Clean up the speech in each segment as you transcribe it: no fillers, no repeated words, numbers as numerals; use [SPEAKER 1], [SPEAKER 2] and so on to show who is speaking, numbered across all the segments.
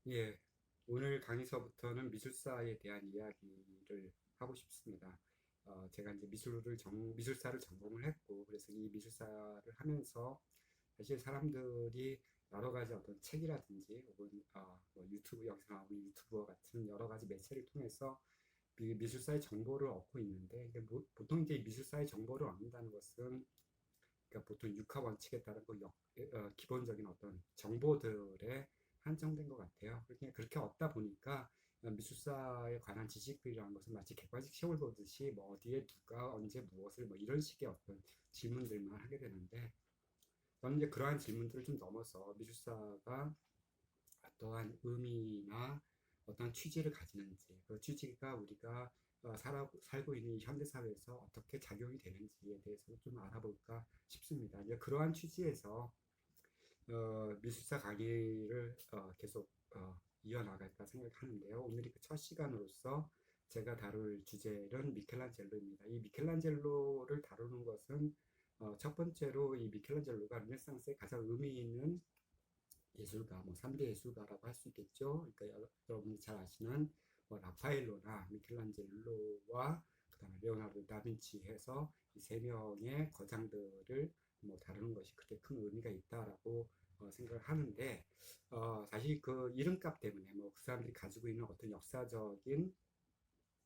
[SPEAKER 1] 예, 오늘 강의서부터는 미술사에 대한 이야기를 하고 싶습니다. 제가 이제 미술사를 전공을 했고, 그래서 이 미술사를 하면서 사실 사람들이 여러 가지 어떤 책이라든지 혹은 뭐 유튜브 여기서 나오는 유튜브와 같은 여러 가지 매체를 통해서 미술사의 정보를 얻고 있는데, 이게 보통 이제 미술사의 정보를 얻는다는 것은 그러니까 보통 육하 원칙에 따른 기본적인 어떤 정보들에 한정된 것 같아요. 그렇게 얻다 보니까 미술사에 관한 지식이라는 것은 마치 객관식 시험을 보듯이 뭐 어디에 누가 언제 무엇을 뭐 이런 식의 어떤 질문들만 하게 되는데, 저는 이제 그러한 질문들을 좀 넘어서 미술사가 어떠한 의미나 어떤 취지를 가지는지, 그 취지가 우리가 살고 있는 현대사회에서 어떻게 작용이 되는지에 대해서 좀 알아볼까 싶습니다. 이제 그러한 취지에서 미술사 강의를 계속 이어나갈까 생각하는데요. 오늘이 그 첫 시간으로서 제가 다룰 주제는 미켈란젤로입니다. 이 미켈란젤로를 다루는 것은 첫 번째로 이 미켈란젤로가 르네상스의 가장 의미 있는 예술가, 뭐 3대 예술가라고 할 수 있겠죠. 그러니까 여러분이 잘 아시는 뭐 라파엘로나 미켈란젤로와 그다음에 레오나르도 다빈치 해서 이 세 명의 거장들을 뭐 다루는 것이 그렇게 큰 의미가 있다라고 생각을 하는데, 사실 그 이름값 때문에 뭐 그 사람들이 가지고 있는 어떤 역사적인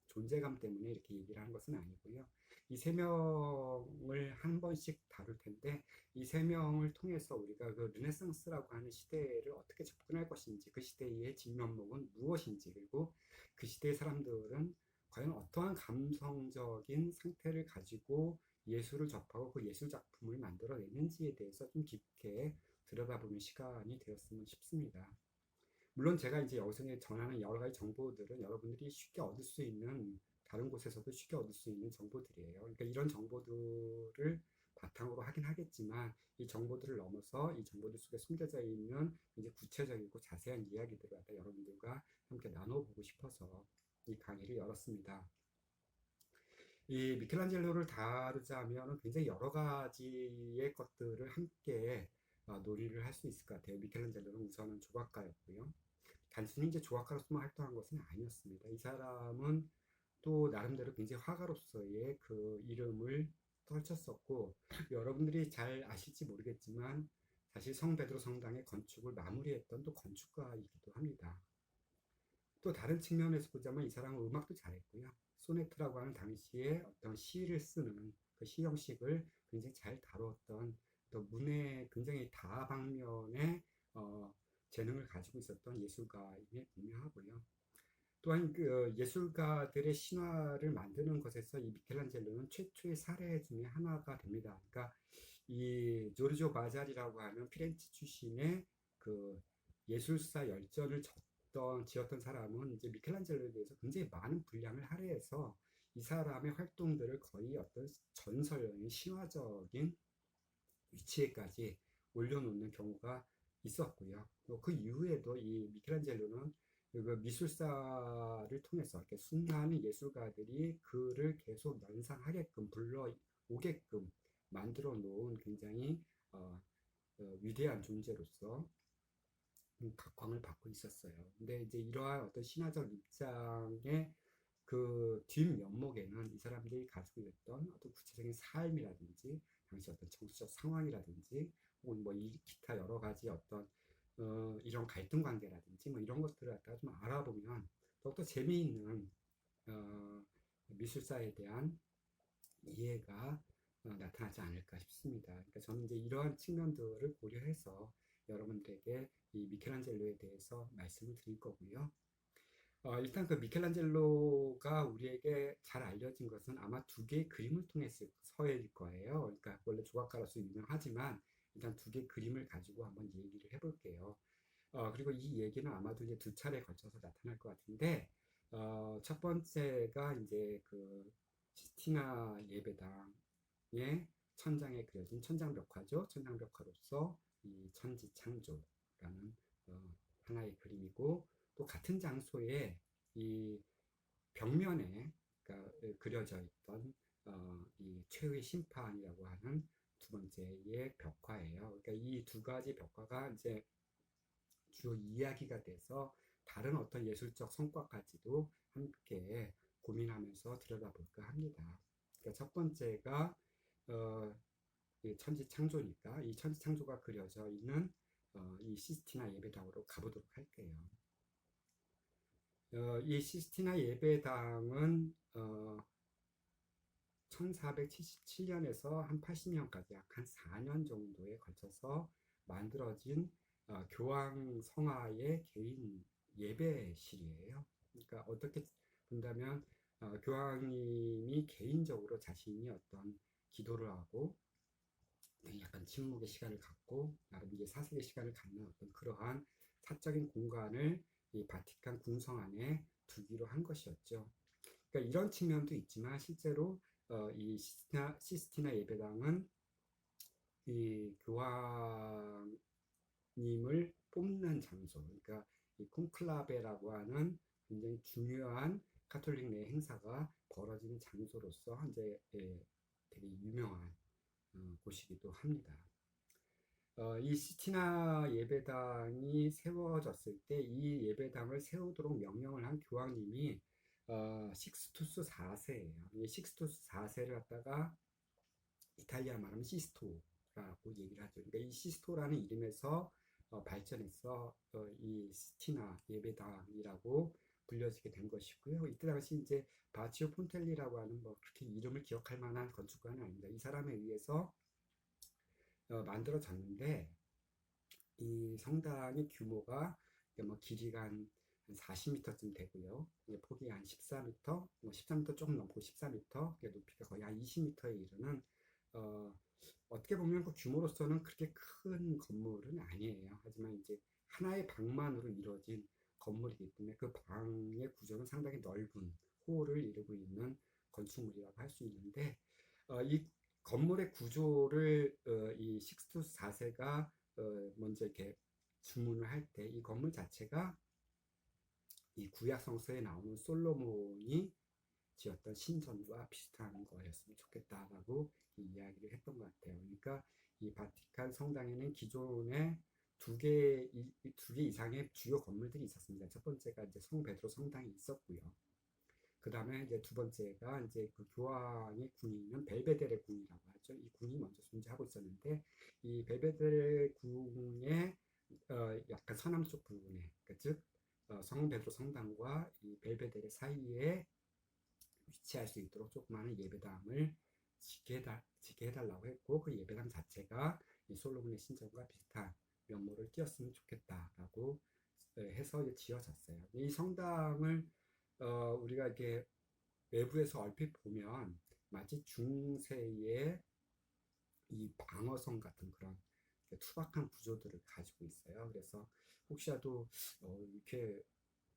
[SPEAKER 1] 존재감 때문에 이렇게 얘기를 하는 것은 아니고요. 이 세 명을 한 번씩 다룰 텐데, 이 세 명을 통해서 우리가 그 르네상스라고 하는 시대를 어떻게 접근할 것인지, 그 시대의 진면목은 무엇인지, 그리고 그 시대의 사람들은 과연 어떠한 감성적인 상태를 가지고 예술을 접하고 그 예술 작품을 만들어내는지에 대해서 좀 깊게 들여다보는 시간이 되었으면 싶습니다. 물론 제가 이제 여기서 전하는 여러 가지 정보들은 여러분들이 쉽게 얻을 수 있는 다른 곳에서도 쉽게 얻을 수 있는 정보들이에요. 그러니까 이런 정보들을 바탕으로 하긴 하겠지만 이 정보들을 넘어서 이 정보들 속에 숨겨져 있는 이제 구체적이고 자세한 이야기들을 갖다 여러분들과 함께 나눠보고 싶어서 이 강의를 열었습니다. 이 미켈란젤로를 다루자면 굉장히 여러 가지의 것들을 함께 논의를 할 수 있을 것 같아요. 미켈란젤로는 우선은 조각가였고요. 단순히 이제 조각가로서만 활동한 것은 아니었습니다. 이 사람은 또 나름대로 굉장히 화가로서의 그 이름을 떨쳤었고, 여러분들이 잘 아실지 모르겠지만 사실 성베드로 성당의 건축을 마무리했던 또 건축가이기도 합니다. 또 다른 측면에서 보자면 이 사람은 음악도 잘했고요. 소네트라고 하는 당시에 어떤 시를 쓰는 그 시 형식을 굉장히 잘 다루었던, 또 문에 굉장히 다방면의 어, 재능을 가지고 있었던 예술가임에 분명하고요. 또한 그 예술가들의 신화를 만드는 것에서 이 미켈란젤로는 최초의 사례 중에 하나가 됩니다. 그러니까 이 조르조 바자리라고 하는 피렌체 출신의 그 예술사 열전을 지었던 사람은 이제 미켈란젤로에 대해서 굉장히 많은 분량을 할애해서 이 사람의 활동들을 거의 어떤 전설적인 신화적인 위치에까지 올려놓는 경우가 있었고요. 그 이후에도 이 미켈란젤로는 그 미술사를 통해서 이렇게 수많은 예술가들이 그를 계속 연상하게끔 불러오게끔 만들어 놓은 굉장히 위대한 존재로서 각광을 받고 있었어요. 근데 이제 이러한 어떤 신화적 입장의 그 뒷면목에는 이 사람들이 가지고 있던 어떤 구체적인 삶이라든지 당시 어떤 정치적 상황이라든지 혹은 뭐 기타 여러 가지 어떤 이런 갈등 관계라든지 뭐 이런 것들을 갖다가 좀 알아보면 더욱더 재미있는 어, 미술사에 대한 이해가 나타나지 않을까 싶습니다. 그러니까 저는 이제 이러한 측면들을 고려해서 여러분들에게 이 미켈란젤로에 대해서 말씀을 드릴 거고요. 일단 그 미켈란젤로가 우리에게 잘 알려진 것은 아마 두 개의 그림을 통해서일 거예요. 그러니까 원래 조각가로서 유명하지만 일단 두 개의 그림을 가지고 한번 얘기를 해볼게요. 그리고 이 얘기는 아마도 이제 두 차례 걸쳐서 나타날 것 같은데, 첫 번째가 이제 그 시스티나 예배당의 천장에 그려진 천장벽화죠. 천장벽화로서 이 천지창조라는 하나의 그림이고, 또 같은 장소에 이 벽면에 그러니까 그려져 있던 이 최후의 심판이라고 하는 두 번째의 벽화예요. 그러니까 이 두 가지 벽화가 이제 주요 이야기가 돼서 다른 어떤 예술적 성과까지도 함께 고민하면서 들여다볼까 합니다. 그러니까 첫 번째가 어, 천지창조니까 이 천지창조가 그려져 있는 이 시스티나 예배당으로 가보도록 할게요. 이 시스티나 예배당은 1477년에서 한 80년까지 약 한 4년 정도에 걸쳐서 만들어진 교황 성하의 개인 예배실이에요. 그러니까 어떻게 본다면 교황님이 개인적으로 자신이 어떤 기도를 하고 약간 침묵의 시간을 갖고 나름 이제 사색의 시간을 갖는 어떤 그러한 사적인 공간을 이 바티칸 궁성 안에 두기로 한 것이었죠. 그러니까 이런 측면도 있지만 실제로 이 시스티나 예배당은 이 교황님을 뽑는 장소, 그러니까 이 콘클라베라고 하는 굉장히 중요한 가톨릭 내 행사가 벌어지는 장소로서 현재 되게 유명한 곳이기도 합니다. 이 시티나 예배당이 세워졌을 때 이 예배당을 세우도록 명령을 한 교황님이 식스투스 4세예요. 이 식스투스 4세를 갖다가 이탈리아 말하면 시스토라고 얘기를 하죠. 그러니까 이 시스토라는 이름에서 발전해서 이 시티나 예배당이라고 불려지게 된 것이고요. 이때 당시 이제 바치오 폰텔리라고 하는 뭐 그렇게 이름을 기억할 만한 건축가는 아닙니다. 이 사람에 의해서 만들어졌는데 이 성당의 규모가 뭐 길이가 한 40m쯤 되고요. 폭이 한 14m, 뭐 13m 조금 넘고 14m, 높이가 거의 한 20m에 이르는 어떻게 보면 그 규모로서는 그렇게 큰 건물은 아니에요. 하지만 이제 하나의 방만으로 이루어진 건물이기 때문에 그 방의 구조는 상당히 넓은 홀을 이루고 있는 건축물이라고 할 수 있는데 이 건물의 구조를 이 식스투스 4세가 먼저 이렇게 주문을 할 때 이 건물 자체가 이 구약 성서에 나오는 솔로몬이 지었던 신전과 비슷한 거였으면 좋겠다라고 이야기를 했던 것 같아요. 그러니까 이 바티칸 성당에는 기존에 두 개 이상의 주요 건물들이 있었습니다. 첫 번째가 이제 성 베드로 성당이 있었고요. 그 다음에 이제 두 번째가 이제 그 교황의 궁이 있는 벨베데레 궁이라고 하죠. 이 궁이 먼저 존재하고 있었는데 이 벨베데레 궁의 약간 서남쪽 부분에, 그러니까 즉 성 베드로 성당과 이 벨베데레 사이에 위치할 수 있도록 조그마한 예배당을 짓게 해달라고 했고 그 예배당 자체가 이 솔로몬의 신전과 비슷한 면모를 띄었으면 좋겠다라고 해서 지어졌어요. 이 성당을 우리가 이렇게 외부에서 얼핏 보면 마치 중세의 이 방어성 같은 그런 투박한 구조들을 가지고 있어요. 그래서 혹시라도 이렇게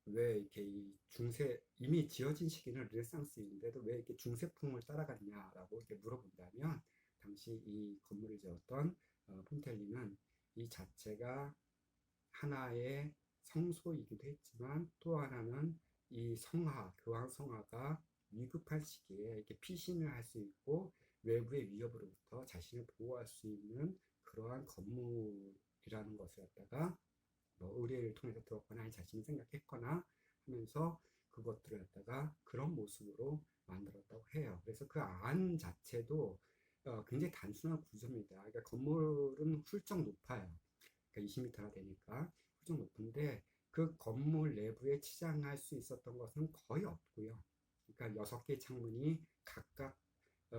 [SPEAKER 1] 왜 이렇게 이 중세 이미 지어진 시기는 르네상스인데도 왜 이렇게 중세풍을 따라갔냐라고 이렇게 물어본다면 당시 이 건물을 지었던 폰텔리는 이 자체가 하나의 성소이기도 했지만 또 하나는 이 성화, 교황 성화가 위급한 시기에 이렇게 피신을 할 수 있고 외부의 위협으로부터 자신을 보호할 수 있는 그러한 건물이라는 것을 갖다가 뭐 의뢰를 통해서 들었거나 아니 자신이 생각했거나 하면서 그것들을 갖다가 그런 모습으로 만들었다고 해요. 그래서 그 안 자체도 굉장히 단순한 구조입니다. 그러니까 건물은 훌쩍 높아요. 그러니까 20m가 되니까 훌쩍 높은데 그 건물 내부에 치장할 수 있었던 것은 거의 없고요. 그러니까 6개의 창문이 각각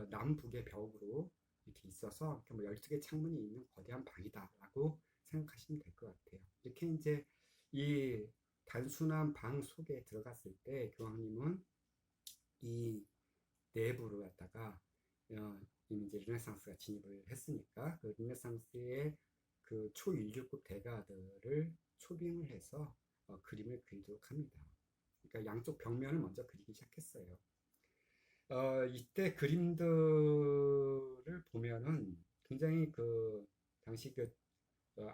[SPEAKER 1] 남북의 벽으로 이렇게 있어서 뭐 12개 창문이 있는 거대한 방이다라고 생각하시면 될 것 같아요. 이렇게 이제 이 단순한 방 속에 들어갔을 때 교황님은 이 내부를 갖다가 이미 이제 르네상스가 진입을 했으니까 그 르네상스의 그 초인류급 대가들을 초빙을 해서 그림을 그리도록 합니다. 그러니까 양쪽 벽면을 먼저 그리기 시작했어요. 이때 그림들을 보면은 굉장히 그 당시 그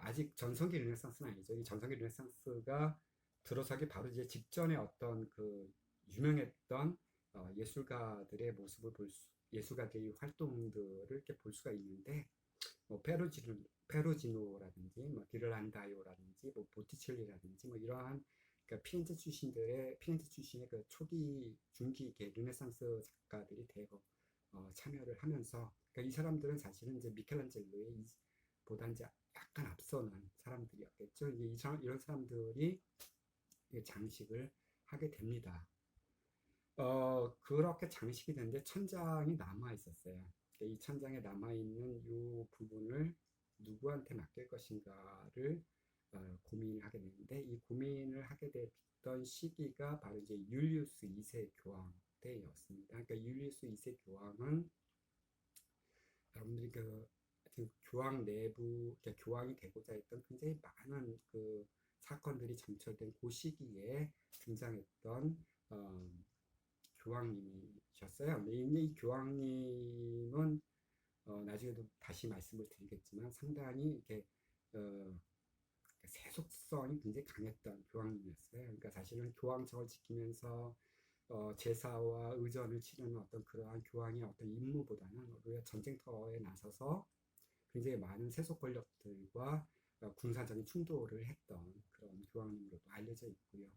[SPEAKER 1] 아직 전성기 르네상스는 아니죠. 이 전성기 르네상스가 들어서기 바로 이제 직전에 어떤 그 유명했던 예술가들의 모습을 예술가들의 활동들을 이렇게 볼 수가 있는데 뭐 페루지노라든지 뭐 디를란다요라든지 뭐 보티첼리라든지 뭐 이러한 그러니까 피렌체 출신의 그 초기 중기계 르네상스 작가들이 대거 참여를 하면서, 그러니까 이 사람들은 사실은 이제 미켈란젤로의 보다 이제 약간 앞서는 사람들이었겠죠. 이런 사람들이 장식을 하게 됩니다. 그렇게 장식이 됐는데 천장이 남아 있었어요. 이 천장에 남아 있는 이 부분을 누구한테 맡길 것인가를 고민을 하게 되는데, 이 고민을 하게 됐던 시기가 바로 이제 율리우스 2세 교황 때였습니다. 그러니까 율리우스 2세 교황은 여러분들이 하여튼 교황 내부, 그러니까 교황이 되고자 했던 굉장히 많은 그 사건들이 점철된 그 시기에 등장했던 교황님이셨어요. 근데 이 교황님은 나중에도 다시 말씀을 드리겠지만 상당히 이렇게 어, 세속성이 굉장히 강했던 교황님이었어요. 그러니까 사실은 교황청을 지키면서 제사와 의전을 치르는 어떤 그러한 교황의 어떤 임무보다는 오히려 전쟁터에 나서서 굉장히 많은 세속 권력들과 군사적인 충돌을 했던 그런 교황님으로도 알려져 있고요.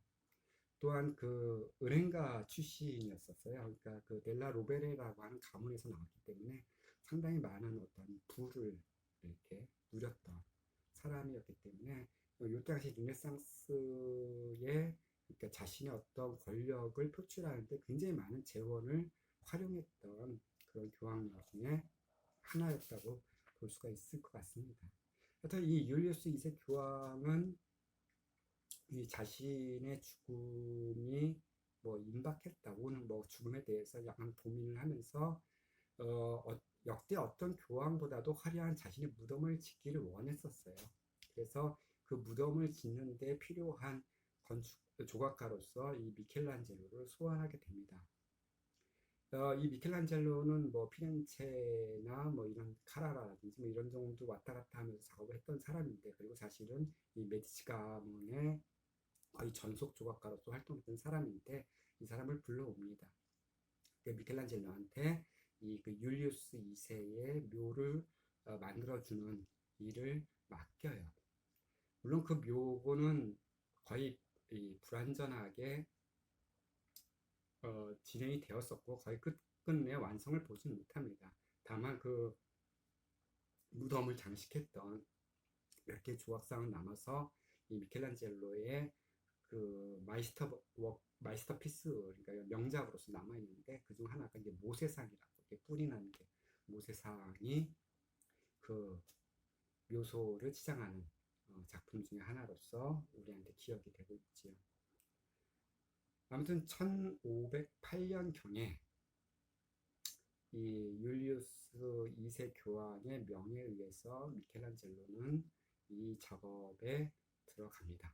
[SPEAKER 1] 또한 그 은행가 출신이었었어요. 그러니까 그 델라 로베레라고 하는 가문에서 나왔기 때문에 상당히 많은 어떤 부를 이렇게 누렸던 사람이었기 때문에 이 당시 르네상스의, 그러니까 자신의 어떤 권력을 표출하는데 굉장히 많은 재원을 활용했던 그런 교황 중에 하나였다고 볼 수가 있을 것 같습니다. 하여튼 이 율리우스 2세 교황은 이 자신의 죽음이 뭐 임박했다, 오는 뭐 죽음에 대해서 약간 고민을 하면서 역대 어떤 교황보다도 화려한 자신의 무덤을 짓기를 원했었어요. 그래서 그 무덤을 짓는데 필요한 건축 조각가로서 이 미켈란젤로를 소환하게 됩니다. 이 미켈란젤로는 뭐 피렌체나 뭐 이런 카라라든지 뭐 이런 정도 왔다 갔다 하면서 작업을 했던 사람인데, 그리고 사실은 이 메디치 가문의 거의 전속 조각가로서 활동했던 사람인데, 이 사람을 불러옵니다. 미켈란젤로한테 이 그 율리우스 2세의 묘를 만들어주는 일을 맡겨요. 물론 그 묘고는 거의 불완전하게 진행이 되었었고 거의 끝끝내 완성을 보지 못합니다. 다만 그 무덤을 장식했던 몇 개 조각상은 남아서 이 미켈란젤로의 그 마이스터피스, 그러니까 명작으로서 남아 있는데, 그 중 하나가 이제 모세상이라고, 이렇게 뿔이 나는 게 모세상이 그 묘소를 치장하는 작품 중에 하나로서 우리한테 기억이 되고 있지요. 아무튼 1508년경에 이 율리우스 2세 교황의 명에 의해서 미켈란젤로는 이 작업에 들어갑니다.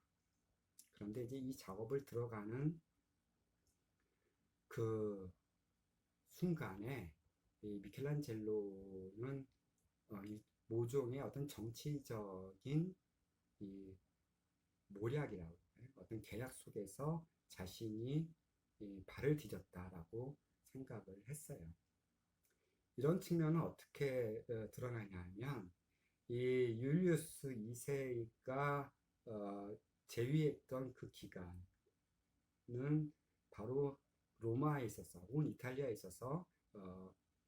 [SPEAKER 1] 그런데 이제 이 작업을 들어가는 그 순간에 이 미켈란젤로는 이 모종의 어떤 정치적인 이 모략이라고, 어떤 계략 속에서 자신이 발을 디뎠다라고 생각을 했어요. 이런 측면은 어떻게 드러나냐 하면, 이 율리우스 2세가 재위했던 그 기간은 바로 로마에 있어서, 온 이탈리아에 있어서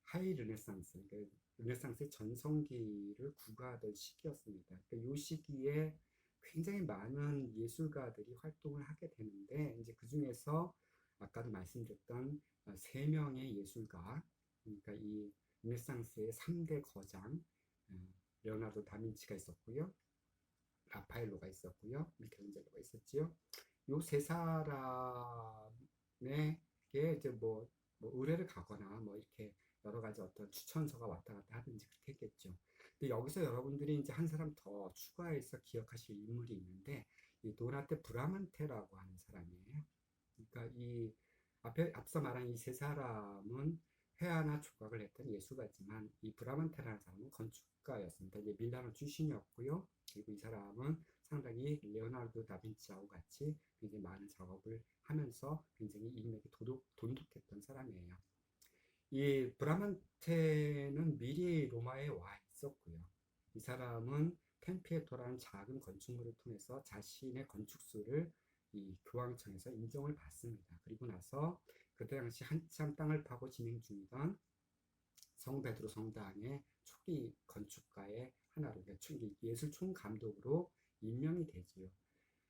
[SPEAKER 1] 하이 르네상스, 그러니까 르네상스의 전성기를 구가하던 시기였습니다. 그러니까 이 시기에 굉장히 많은 예술가들이 활동을 하게 되는데, 이제 그 중에서 아까도 말씀드렸던 세 명의 예술가, 그러니까 이 르네상스의 3대 거장, 레오나르도 다빈치가 있었고요, 라파엘로가 있었고요, 미켈란젤로가 있었지요. 요 세 사람에게 이제 뭐 의뢰를 가거나 뭐 이렇게 여러 가지 어떤 추천서가 왔다 갔다 하든지 그렇게 했겠죠. 근데 여기서 여러분들이 이제 한 사람 더 추가해서 기억하실 인물이 있는데, 이 도나테 브라만테라고 하는 사람이에요. 그러니까 이 앞서 말한 이 세 사람은 회화나 조각을 했던 예술가지만, 이 브라만테라는 사람은 건축가였습니다. 이제 밀라노 출신이었고요. 그리고 이 사람은 상당히 레오나르도 다빈치하고 같이 굉장히 많은 작업을 하면서 굉장히 인맥이 돈독했던 사람이에요. 이 브라만테는 미리 로마에 와 있었고요. 이 사람은 템피에토라는 작은 건축물을 통해서 자신의 건축술을 이 교황청에서 인정을 받습니다. 그리고 나서 그때 당시 한참 땅을 파고 진행 중이던 성 베드로 성당의 초기 건축가의 하나로 예술 총감독으로 임명이 되지요.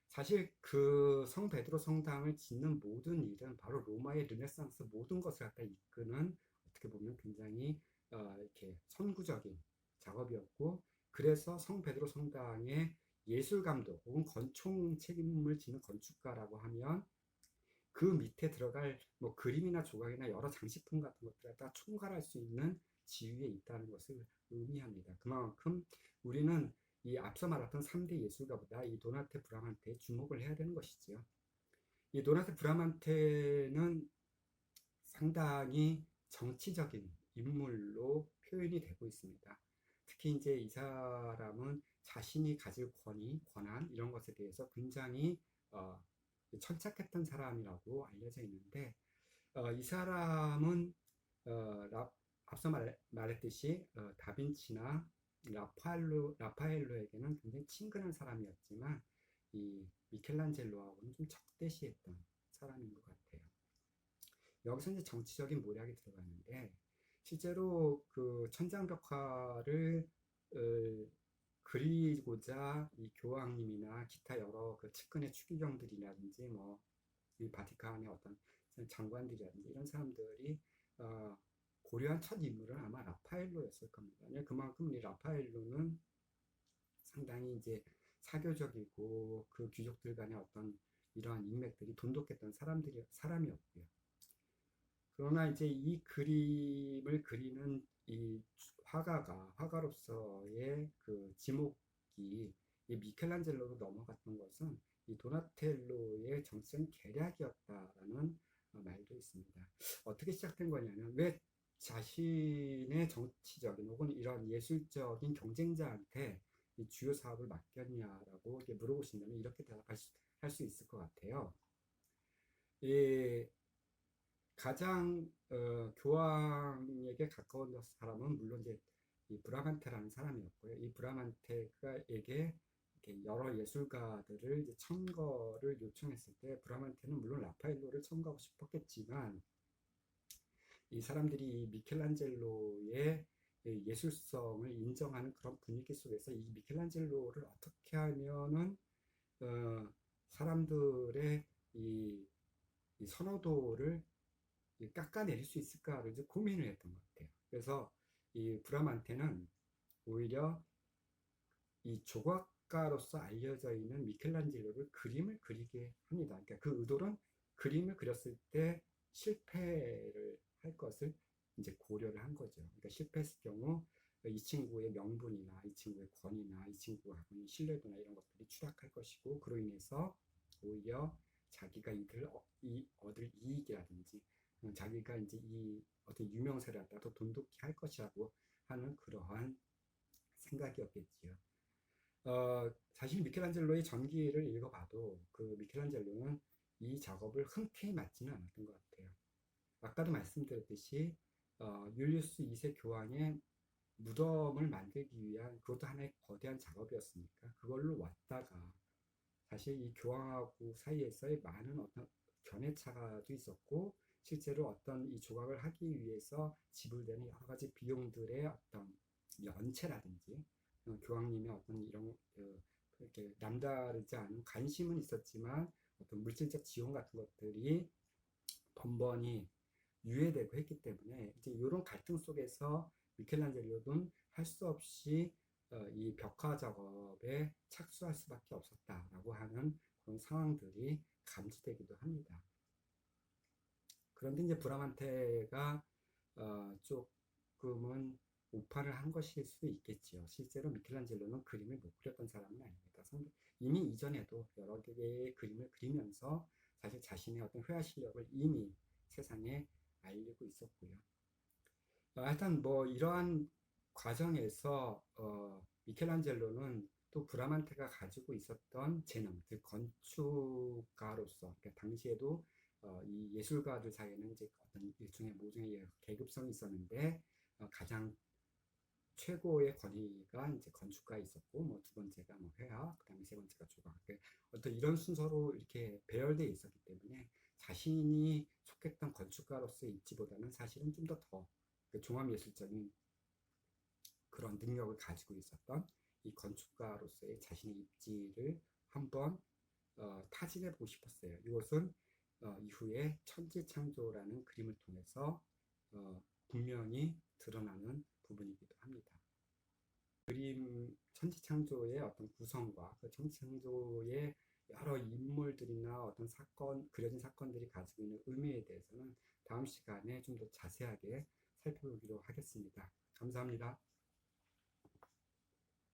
[SPEAKER 1] 사실 그 성 베드로 성당을 짓는 모든 일은 바로 로마의 르네상스 모든 것을 갖다 이끄는 어떻게 보면 굉장히 이렇게 선구적인 작업이었고, 그래서 성 베드로 성당의 예술 감독 혹은 건축 책임을 지는 건축가라고 하면 그 밑에 들어갈 뭐 그림이나 조각이나 여러 장식품 같은 것들을 다 총괄할 수 있는 지위에 있다는 것을 의미합니다. 그만큼 우리는 이 앞서 말했던 3대 예술가보다 이 도나테 브라만테에 주목을 해야 되는 것이지요. 이 도나테 브라만테는 상당히 정치적인 인물로 표현이 되고 있습니다. 특히 이제 이 사람은 자신이 가질 권위, 권한 이런 것에 대해서 굉장히 천착했던 사람이라고 알려져 있는데, 이 사람은 앞서 말했듯이 다빈치나 라파엘로에게는 굉장히 친근한 사람이었지만 이 미켈란젤로하고는 좀 적대시했던 사람인 것 같아요. 여기서 이제 정치적인 모략이 들어가는데, 실제로 그 천장벽화를 그리고자 이 교황님이나 기타 여러 그 측근의 추기경들이라든지 뭐 이 바티칸의 어떤 장관들이라든지 이런 사람들이 고려한 첫 인물은 아마 라파엘로였을 겁니다. 그만큼 이 라파엘로는 상당히 이제 사교적이고 그 귀족들 간의 어떤 이러한 인맥들이 돈독했던 사람이었고요. 그러나 이제 이 그림을 그리는 이 화가로서의 그 지목이 이 미켈란젤로로 넘어갔던 것은 이 도나텔로의 정치적인 계략이었다라는 말도 있습니다. 어떻게 시작된 거냐면, 왜 자신의 정치적인 혹은 이런 예술적인 경쟁자한테 이 주요 사업을 맡겼냐라고 물어보신다면 이렇게 대답할 수 있을 것 같아요. 이 가장 교황에게 가까운 사람은 물론 이제 이 브라만테라는 사람이었고요. 이 브라만테에게 여러 예술가들을 이제 첨거를 요청했을 때 브라만테는 물론 라파엘로를 첨거하고 싶었겠지만, 이 사람들이 미켈란젤로의 예술성을 인정하는 그런 분위기 속에서 이 미켈란젤로를 어떻게 하면은 사람들의 이 선호도를 깎아내릴 수 있을까를 이제 고민을 했던 것 같아요. 그래서 이 브라만테는 오히려 이 조각가로서 알려져 있는 미켈란젤로를 그림을 그리게 합니다. 그러니까 그 의도는 그림을 그렸을 때 실패를 할 것을 이제 고려를 한 거죠. 그러니까 실패했을 경우 이 친구의 명분이나 이 친구의 권위나 이 친구가 갖고 있는 신뢰도나 이런 것들이 추락할 것이고, 그로 인해서 오히려 자기가 얻을 이익이라든지 자기가 이제 이 어떤 유명세를 갖다 더 돈독히 할 것이라고 하는 그러한 생각이었겠지요. 사실 미켈란젤로의 전기를 읽어봐도 그 미켈란젤로는 이 작업을 흔쾌히 맞지는 않았던 것 같아요. 아까도 말씀드렸듯이 율리우스 2세 교황의 무덤을 만들기 위한 그것도 하나의 거대한 작업이었으니까 그걸로 왔다가 사실 이 교황하고 사이에서의 많은 어떤 견해차가도 있었고, 실제로 어떤 이 조각을 하기 위해서 지불되는 여러 가지 비용들의 어떤 연체라든지 교황님의 어떤 이런 이렇게 남다르지 않은 관심은 있었지만 어떤 물질적 지원 같은 것들이 번번이 유예되고 했기 때문에 이제 이런 갈등 속에서 미켈란젤로는 할 수 없이 이 벽화 작업에 착수할 수밖에 없었다라고 하는 그런 상황들이 감지되기도 합니다. 그런데 이제 브라만테가 조금은 오판을 한 것일 수도 있겠지요. 실제로 미켈란젤로는 그림을 못 그렸던 사람은 아닙니다. 이미 이전에도 여러 개의 그림을 그리면서 사실 자신의 어떤 회화 실력을 이미 세상에 알리고 있었고요. 하여튼 뭐 이러한 과정에서 미켈란젤로는 또 브라만테가 가지고 있었던 재능, 즉 건축가로서, 그러니까 당시에도 이 예술가들 사이에는 이제 어떤 일종의 모종의 계급성이 있었는데 가장 최고의 권위가 이제 건축가에 있었고, 뭐 두 번째가 뭐 회화, 그다음에 세 번째가 조각. 어려서부터 이런 순서로 이렇게 배열되어 있었기 때문에 자신이 속했던 건축가로서의 입지보다는 사실은 좀 더 종합예술적인 그런 능력을 가지고 있었던 이 건축가로서의 자신의 입지를 한번 타진해 보고 싶었어요. 이것은 이후에 천지창조라는 그림을 통해서 분명히 드러나는 부분이기도 합니다. 그림 천지창조의 어떤 구성과 그 천지창조의 여러 인물들이나 어떤 사건, 그려진 사건들이 가지고 있는 의미에 대해서는 다음 시간에 좀 더 자세하게 살펴보기로 하겠습니다. 감사합니다.